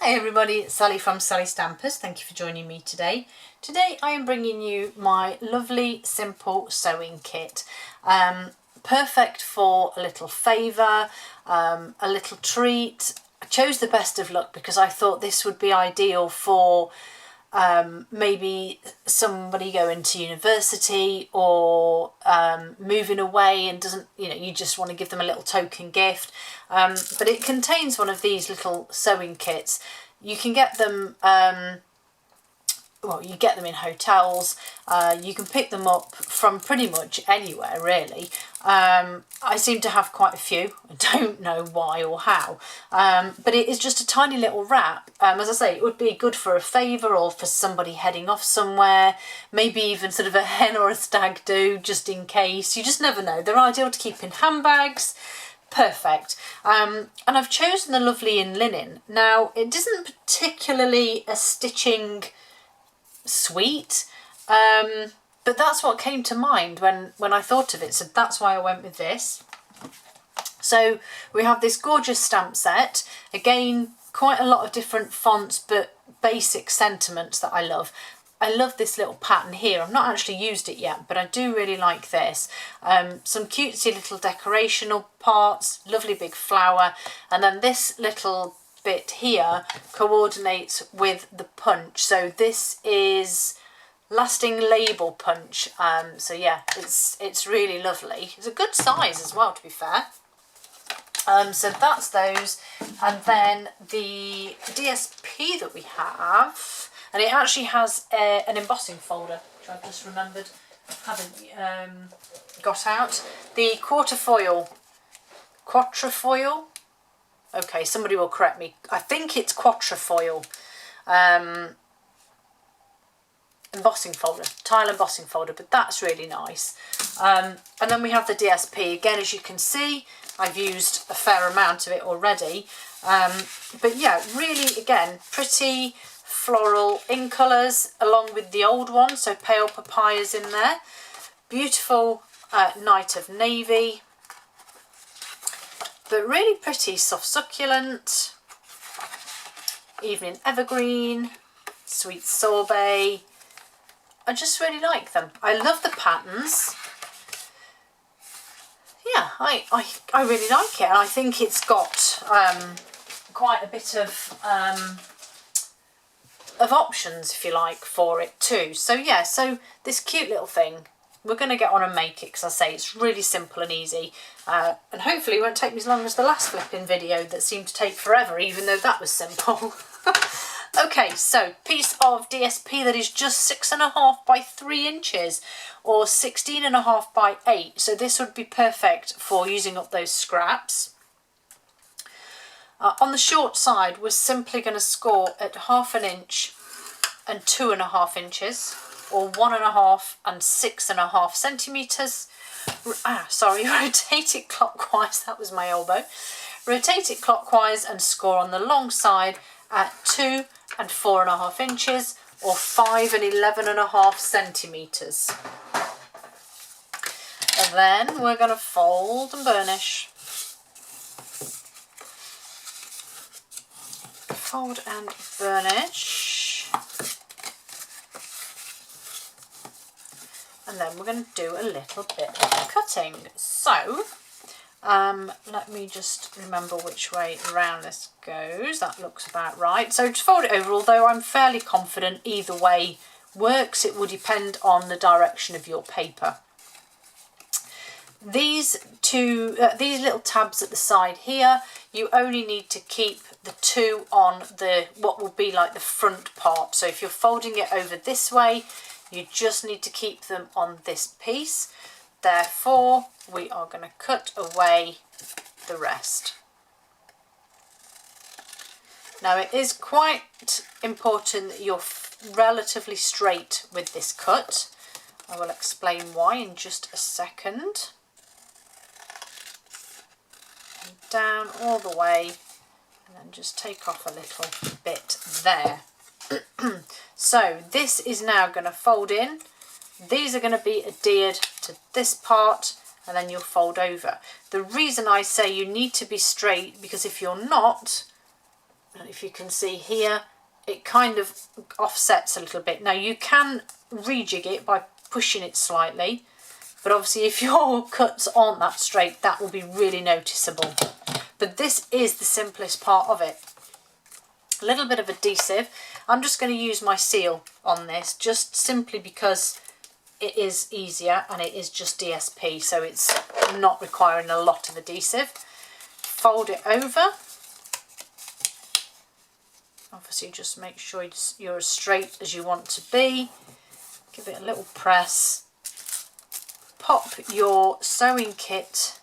Hey everybody, it's Sally from Sallystampers. Thank you for joining me today. Today I am bringing you my lovely simple sewing kit. Perfect for a little favour, a little treat. I chose the best of luck because I thought this would be ideal for maybe somebody going to university or moving away and doesn't, you just want to give them a little token gift. But it contains one of these little sewing kits. You can get them, well, you get them in hotels. You can pick them up from pretty much anywhere, really. I seem to have quite a few. I don't know why or how. But it is just a tiny little wrap. As I say, it would be good for a favour or for somebody heading off somewhere. Maybe even sort of a hen or a stag do, just in case. You just never know. They're ideal to keep in handbags. Perfect. And I've chosen the lovely in linen. Now, it isn't particularly a stitching sweet, but that's what came to mind when I thought of it, so that's why I went with this. So we have this gorgeous stamp set, again quite a lot of different fonts but basic sentiments that I love. I love this little pattern here. I've not actually used it yet, but I do really like this. Some cutesy little decorational parts, lovely big flower, and then this little bit here coordinates with the punch. So this is lasting label punch. So yeah, it's really lovely. It's a good size as well, to be fair. So that's those, and then the DSP that we have. And it actually has an embossing folder, which I've just remembered haven't got out. The quatrefoil. Okay, somebody will correct me. I think it's quatrefoil. Embossing folder, tile embossing folder, but that's really nice. And then we have the DSP. Again, as you can see, I've used a fair amount of it already. But yeah, really, again, pretty floral in colours along with the old one, so pale papayas in there. Beautiful night of navy, but really pretty soft succulent, evening evergreen, sweet sorbet. I just really like them. I love the patterns. Yeah, I really like it, and I think it's got quite a bit of options, if you like, for it too. So yeah, so this cute little thing, we're going to get on and make it, because I say it's really simple and easy, and hopefully it won't take me as long as the last flipping video that seemed to take forever, even though that was simple. Okay, so piece of DSP that is just 6.5 by 3 inches or 16.5 by 8, so this would be perfect for using up those scraps. On the short side, we're simply going to score at 1/2 inch and 2.5 inches, or 1.5 and 6.5 centimetres. Rotate it clockwise, that was my elbow. Rotate it clockwise and score on the long side at 2 and 4.5 inches, or 5 and 11.5 centimetres. And then we're going to fold and burnish. Fold and burnish, and then we're going to do a little bit of cutting. So let me just remember which way around this goes. That looks about right. So to fold it over, although I'm fairly confident either way works, it will depend on the direction of your paper. These little tabs at the side here, you only need to keep the two on the what will be like the front part. So if you're folding it over this way, you just need to keep them on this piece. Therefore, we are going to cut away the rest. Now, it is quite important that you're relatively straight with this cut. I will explain why in just a second. Down all the way, and then just take off a little bit there. So this is now going to fold in. These are going to be adhered to this part, and then you'll fold over. The reason I say you need to be straight, because if you're not, And if you can see here, it kind of offsets a little bit. Now you can rejig it by pushing it slightly, but obviously if your cuts aren't that straight, that will be really noticeable. But this is the simplest part of it. A little bit of adhesive. I'm just going to use my seal on this, just simply because it is easier and it is just DSP, so it's not requiring a lot of adhesive. Fold it over. Obviously just make sure you're as straight as you want to be. Give it a little press. Pop your sewing kit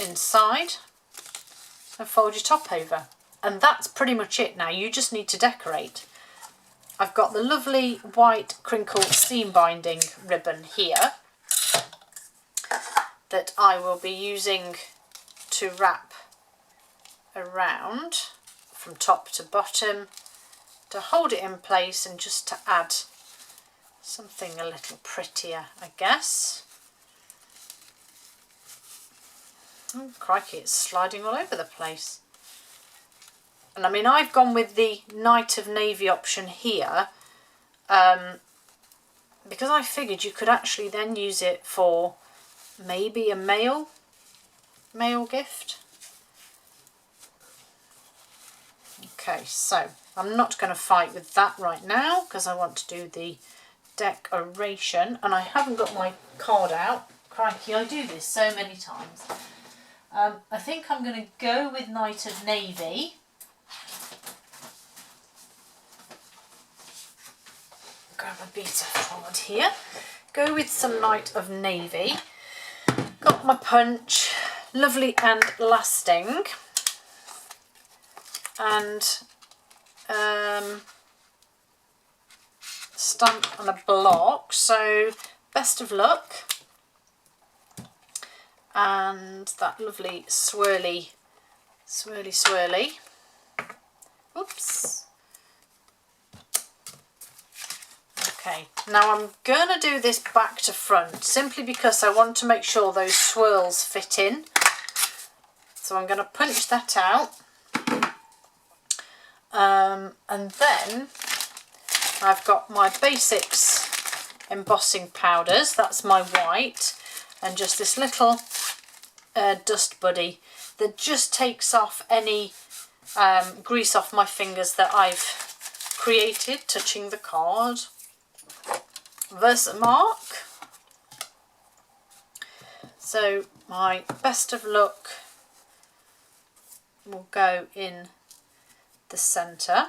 inside and fold your top over. And that's pretty much it now. You just need to decorate. I've got the lovely white crinkle seam binding ribbon here that I will be using to wrap around from top to bottom to hold it in place and just to add something a little prettier, I guess. Oh crikey, it's sliding all over the place. And I mean, I've gone with the Night of Navy option here because I figured you could actually then use it for maybe a male gift. Okay, so I'm not going to fight with that right now because I want to do the decoration, and I haven't got my card out. Crikey, I do this so many times. I think I'm going to go with Night of Navy. Grab a bit of card here. Go with some Night of Navy. Got my punch, lovely and lasting. And stamp on a block, so best of luck. And that lovely swirly. Oops. Okay, now I'm going to do this back to front simply because I want to make sure those swirls fit in. So I'm going to punch that out. And then I've got my basics embossing powders, that's my white, and just this little dust buddy that just takes off any grease off my fingers that I've created touching the card. Versamark. So my best of luck will go in the centre,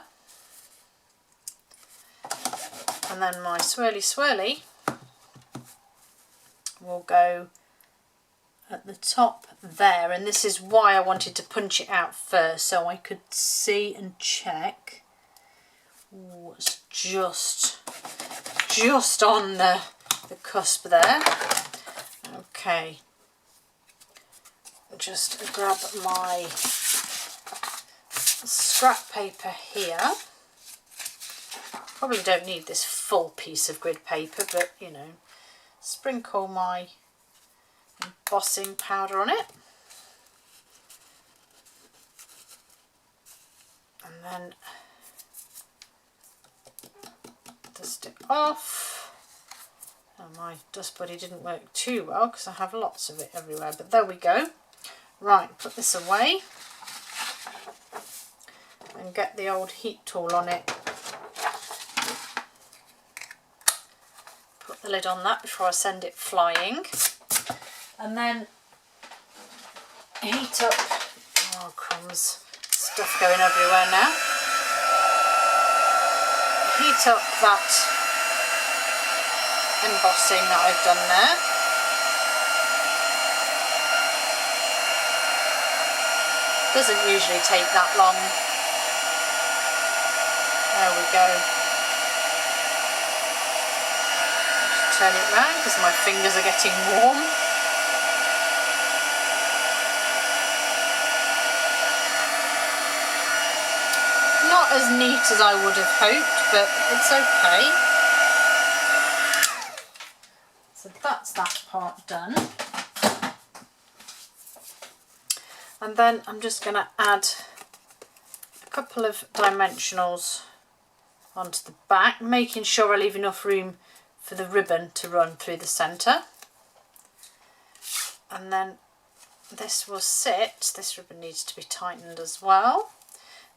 and then my swirly will go at the top there, and this is why I wanted to punch it out first so I could see and check. Ooh, it's just on the cusp there. Okay, just grab my scrap paper here. Probably don't need this full piece of grid paper, but you know, sprinkle my embossing powder on it, and then dust it off. And my dust buddy didn't work too well because I have lots of it everywhere, but there we go. Right, put this away and get the old heat tool on it. Put the lid on that before I send it flying, and then heat up. Oh crumbs, stuff going everywhere now. Heat up that embossing that I've done there. Doesn't usually take that long. There we go. Just turn it round because my fingers are getting warm. Not as neat as I would have hoped, but it's okay. So that's that part done. And then I'm just going to add a couple of dimensionals onto the back, making sure I leave enough room for the ribbon to run through the centre. And then this will sit, this ribbon needs to be tightened as well.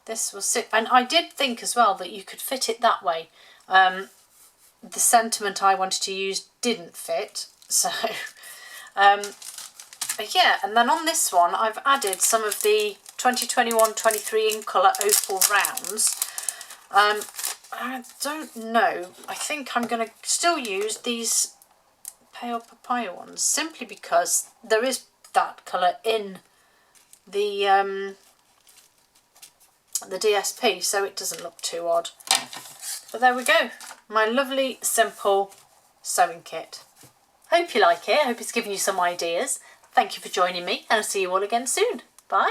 This will sit, and I did think as well that you could fit it that way. The sentiment I wanted to use didn't fit, so yeah. And then on this one I've added some of the 2021-23 in colour opal rounds. I don't know, I think I'm going to still use these pale papaya ones, simply because there is that colour in the DSP, so it doesn't look too odd. But there we go, my lovely simple sewing kit. Hope you like it, I hope it's given you some ideas. Thank you for joining me, and I'll see you all again soon. Bye.